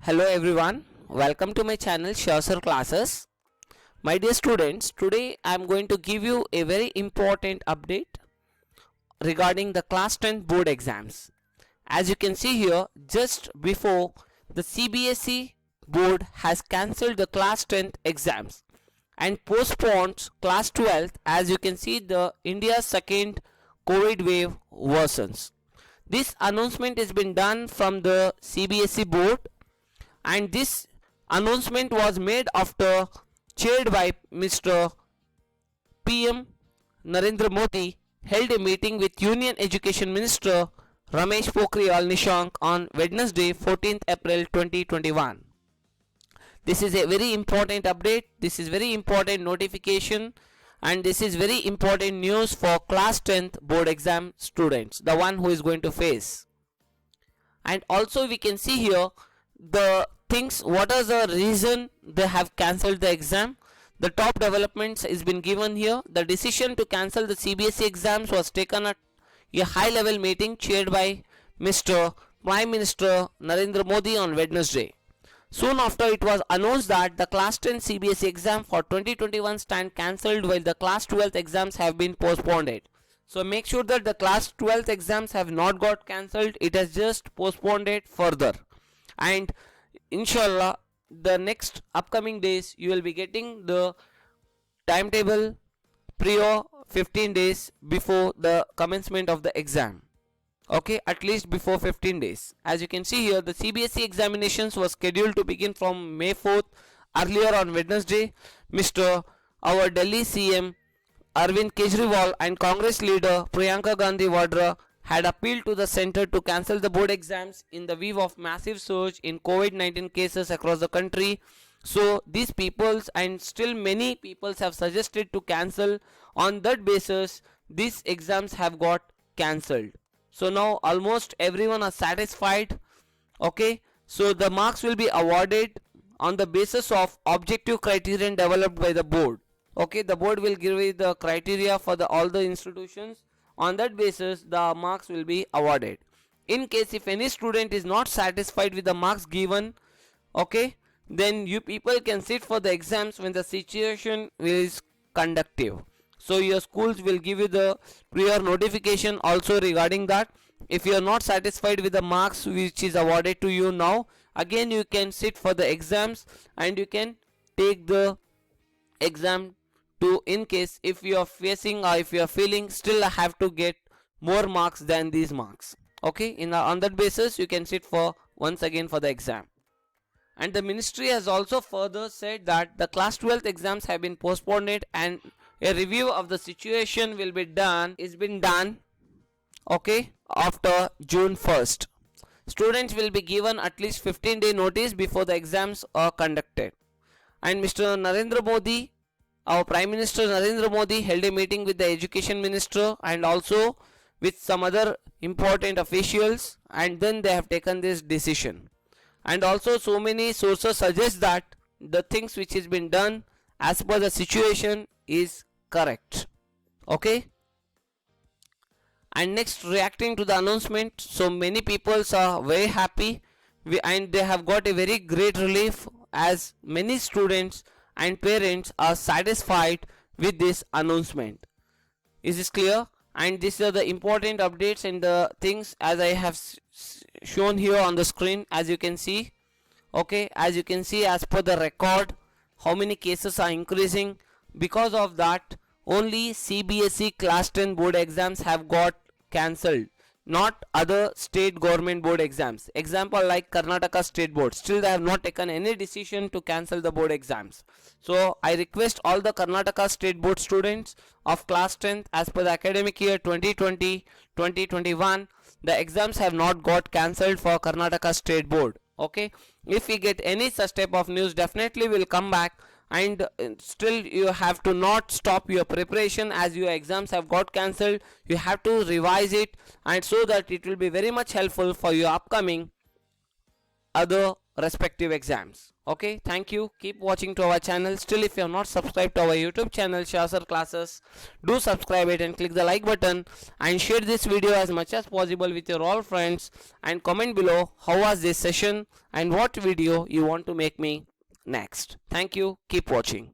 Hello everyone, welcome to my channel Shasar Classes. My dear students, today I am going to give you a very important update regarding the class 10th board exams. As you can see here, just before the CBSE board has cancelled the class 10th exams and postponed class 12th. As you can see, the India's second COVID wave worsens. This announcement has been done from the CBSE board, and this announcement was made after chaired by Mr. PM Narendra Modi held a meeting with Union Education Minister Ramesh Pokhriyal Nishank on Wednesday 14th April 2021. This is a very important update, this is very important notification, and this is very important news for class 10th board exam students, the one who is going to face. And also we can see here the things, what is the reason they have cancelled the exam. The top developments is been given here. The decision to cancel the CBSE exams was taken at a high level meeting chaired by Mr. Prime Minister Narendra Modi on Wednesday. Soon after, it was announced that the class 10 CBSE exam for 2021 stand cancelled while the class 12th exams have been postponed. So make sure that the class 12th exams have not got cancelled, it has just postponed it further. And inshallah, the next upcoming days you will be getting the timetable prior 15 days before the commencement of the exam. Okay, at least before 15 days. As you can see here, the CBSE examinations was scheduled to begin from May 4th. Earlier on Wednesday, our Delhi CM Arvind Kejriwal and Congress leader Priyanka Gandhi Vadra had appealed to the center to cancel the board exams in the wave of massive surge in COVID-19 cases across the country. So these peoples and still many peoples have suggested to cancel. On that basis, these exams have got cancelled. So now almost everyone are satisfied. Okay, so the marks will be awarded on the basis of objective criterion developed by the board. Okay, the board will give you the criteria for all the institutions. On that basis, the marks will be awarded. In case if any student is not satisfied with the marks given, okay, then you people can sit for the exams when the situation is conducive. So your schools will give you the prior notification also regarding that. If you are not satisfied with the marks which is awarded to you now, again you can sit for the exams and you can take the exam to, in case if you are facing or if you are feeling still I have to get more marks than these marks. Okay, on that basis you can sit for once again for the exam. And the ministry has also further said that the class 12th exams have been postponed and a review of the situation will be done, okay, after June 1st. Students will be given at least 15-day notice before the exams are conducted. And Mr. Narendra Modi, our Prime Minister Narendra Modi held a meeting with the Education Minister and also with some other important officials, and then they have taken this decision. And also so many sources suggest that the things which has been done as per the situation is correct. Okay. And next, reacting to the announcement, so many people are very happy and they have got a very great relief, as many students and parents are satisfied with this announcement. Is this clear? And these are the important updates and the things as I have shown here on the screen, as you can see. Okay, as you can see, as per the record, how many cases are increasing. Because of that, only CBSE class 10 board exams have got cancelled, not other state government board exams. Example like Karnataka state board, still they have not taken any decision to cancel the board exams. So I request all the Karnataka state board students of class 10th, as per the academic year 2020-2021, the exams have not got cancelled for Karnataka state board. Okay, if we get any such type of news, definitely will come back. And still you have to not stop your preparation, as your exams have got cancelled. You have to revise it, and so that it will be very much helpful for your upcoming other respective exams. Okay, thank you. Keep watching to our channel. Still, if you have not subscribed to our YouTube channel Shasar Classes, do subscribe it and click the like button and share this video as much as possible with your all friends, and comment below how was this session and what video you want to make me next. Thank you. Keep watching.